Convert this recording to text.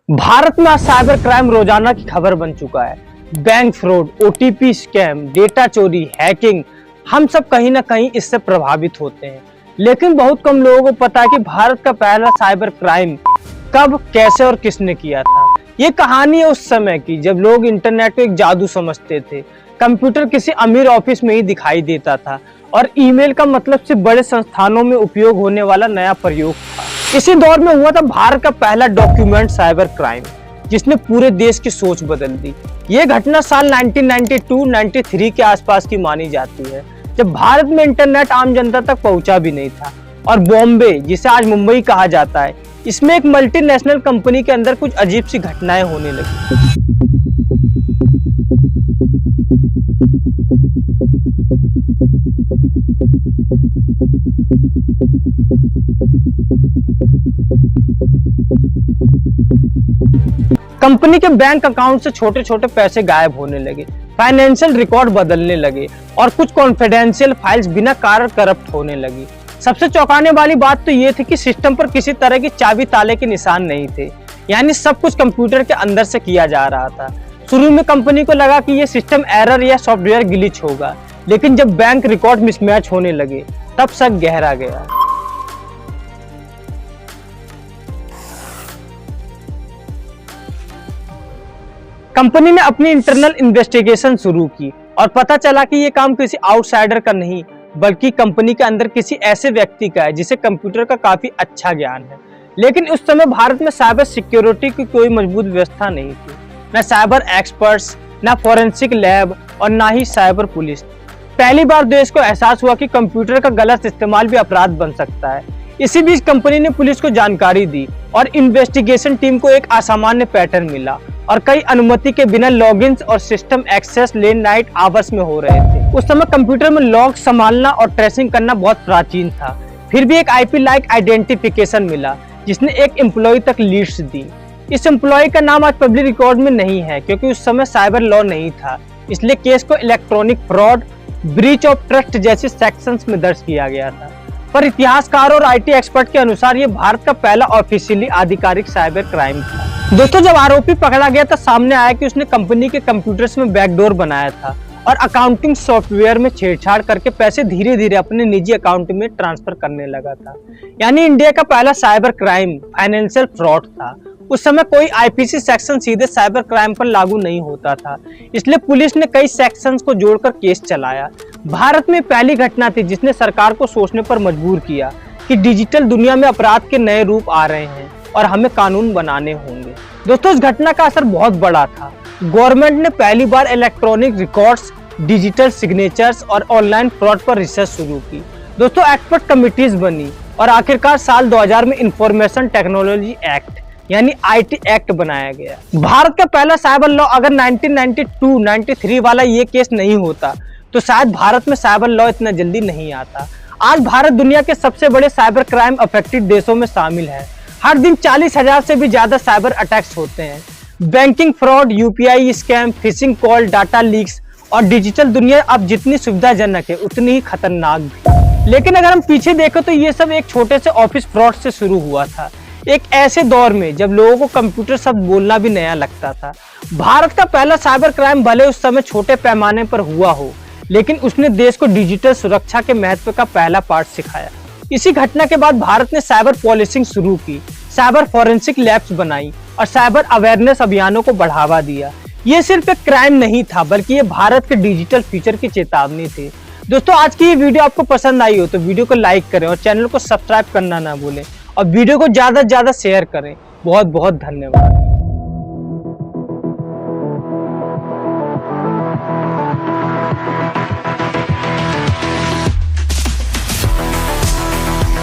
भारत में आज cyber crime रोजाना की खबर बन चुका है। Bank fraud, OTP scam, data चोरी, हैकिंग, हम सब कहीं ना कहीं इससे प्रभावित होते हैं। लेकिन बहुत कम लोगों को पता है कि भारत का पहला साइबर क्राइम कब, कैसे और किसने किया था। ये कहानी है उस समय की जब लोग इंटरनेट को एक जादू समझते थे। कंप्यूटर किसी अमीर ऑफिस में ही दिखाई देता था और ईमेल का मतलब सिर्फ बड़े संस्थानों में उपयोग होने वाला नया प्रयोग था। इसी दौर में हुआ था भारत का पहला डॉक्यूमेंट साइबर क्राइम, जिसने पूरे देश की सोच बदल दी। ये घटना साल 1992-93 के आसपास की मानी जाती है, जब भारत में इंटरनेट आम जनता तक पहुंचा भी नहीं था और बॉम्बे, जिसे आज मुंबई कहा जाता है, इसमें एक मल्टीनेशनल कंपनी के अंदर कुछ अजीब सी घटनाएं होने लगी। कंपनी के बैंक अकाउंट से छोटे छोटे पैसे गायब होने लगे, फाइनेंशियल रिकॉर्ड बदलने लगे और कुछ कॉन्फिडेंशियल फाइल्स बिना कारण करप्ट होने लगी। सबसे चौंकाने वाली बात तो ये थी कि सिस्टम पर किसी तरह की चाबी ताले के निशान नहीं थे, यानी सब कुछ कंप्यूटर के अंदर से किया जा रहा था। शुरू में कंपनी को लगा कि ये सिस्टम एरर या सॉफ्टवेयर ग्लिच होगा, लेकिन जब बैंक रिकॉर्ड मिसमैच होने लगे तब शक गहरा गया। कंपनी ने अपनी इंटरनल इन्वेस्टिगेशन शुरू की और पता चला कि ये काम किसी आउटसाइडर का नहीं, बल्कि कंपनी के अंदर किसी ऐसे व्यक्ति का है जिसे कंप्यूटर का काफी अच्छा ज्ञान है। लेकिन उस समय भारत में साइबर सिक्योरिटी की कोई मजबूत व्यवस्था नहीं थी, न साइबर एक्सपर्ट्स, न फोरेंसिक लैब और न ही साइबर पुलिस। पहली बार देश को एहसास हुआ कि कंप्यूटर का गलत इस्तेमाल भी अपराध बन सकता है। इसी बीच कंपनी ने पुलिस को जानकारी दी और इन्वेस्टिगेशन टीम को एक असामान्य पैटर्न मिला और कई अनुमति के बिना लॉगिन्स और system access late night hours में हो रहे थे। उस समय कंप्यूटर में लॉग संभालना और ट्रेसिंग करना बहुत प्राचीन था। फिर भी एक आईपी लाइक आइडेंटिफिकेशन मिला जिसने एक एम्प्लॉय तक लीड्स दी। इस एम्प्लॉय का नाम आज पब्लिक रिकॉर्ड में नहीं है, क्योंकि उस समय साइबर लॉ नहीं था, इसलिए केस को electronic fraud, breach of trust जैसे सेक्शंस में दर्ज किया गया था। पर इतिहासकार और आईटी एक्सपर्ट के अनुसार ये भारत का पहला ऑफिशियली आधिकारिक साइबर क्राइम था। दोस्तों, जब आरोपी पकड़ा गया तो सामने आया कि उसने कंपनी के कंप्यूटर्स में बैकडोर बनाया था और अकाउंटिंग सॉफ्टवेयर में छेड़छाड़ करके पैसे धीरे धीरे अपने निजी अकाउंट में ट्रांसफर करने लगा था। यानी इंडिया का पहला साइबर क्राइम फाइनेंशियल फ्रॉड था। उस समय कोई आईपीसी सेक्शन सीधे साइबर क्राइम पर लागू नहीं होता था, इसलिए पुलिस ने कई सेक्शंस को जोड़कर केस चलाया। भारत में पहली घटना थी जिसने सरकार को सोचने पर मजबूर किया कि डिजिटल दुनिया में अपराध के नए रूप आ रहे हैं और हमें कानून बनाने होंगे। दोस्तों, इस घटना का असर बहुत बड़ा था। गवर्नमेंट ने पहली बार इलेक्ट्रॉनिक रिकॉर्ड्स, डिजिटल सिग्नेचर्स और ऑनलाइन फ्रॉड पर रिसर्च शुरू की। दोस्तों, एक्सपर्ट कमिटीज बनी और आखिरकार साल 2000 में इंफॉर्मेशन टेक्नोलॉजी एक्ट यानी आईटी एक्ट बनाया गया। भारत का पहला साइबर लॉ अगर 1992-93 वाला ये केस नहीं होता तो शायद भारत में साइबर लॉ इतना जल्दी नहीं आता। आज भारत दुनिया के सबसे बड़े साइबर क्राइम अफेक्टेड देशों में शामिल है। हर दिन 40,000 से भी ज्यादा साइबर अटैक्स होते हैं। Banking fraud, UPI scam, fishing call, data leaks और डिजिटल दुनिया अब जितनी सुविधाजनक है उतनी ही खतरनाक भी। लेकिन अगर हम पीछे देखें तो ये सब एक छोटे से ऑफिस फ्रॉड से शुरू हुआ था, एक ऐसे दौर में जब लोगों को कंप्यूटर शब्द बोलना भी नया लगता था। भारत का पहला साइबर क्राइम भले उस समय छोटे पैमाने पर हुआ हो, लेकिन उसने देश को डिजिटल सुरक्षा के महत्व का पहला पाठ सिखाया। इसी घटना के बाद भारत ने साइबर पॉलिसिंग शुरू की, साइबर फॉरेंसिक लैब्स बनाई और साइबर अवेयरनेस अभियानों को बढ़ावा दिया। ये सिर्फ एक क्राइम नहीं था, बल्कि ये भारत के डिजिटल फ्यूचर की चेतावनी थी। दोस्तों, आज की ये वीडियो आपको पसंद आई हो तो वीडियो को लाइक करें और चैनल को सब्सक्राइब करना ना भूलें और वीडियो को ज्यादा से ज्यादा शेयर करें। बहुत बहुत धन्यवाद।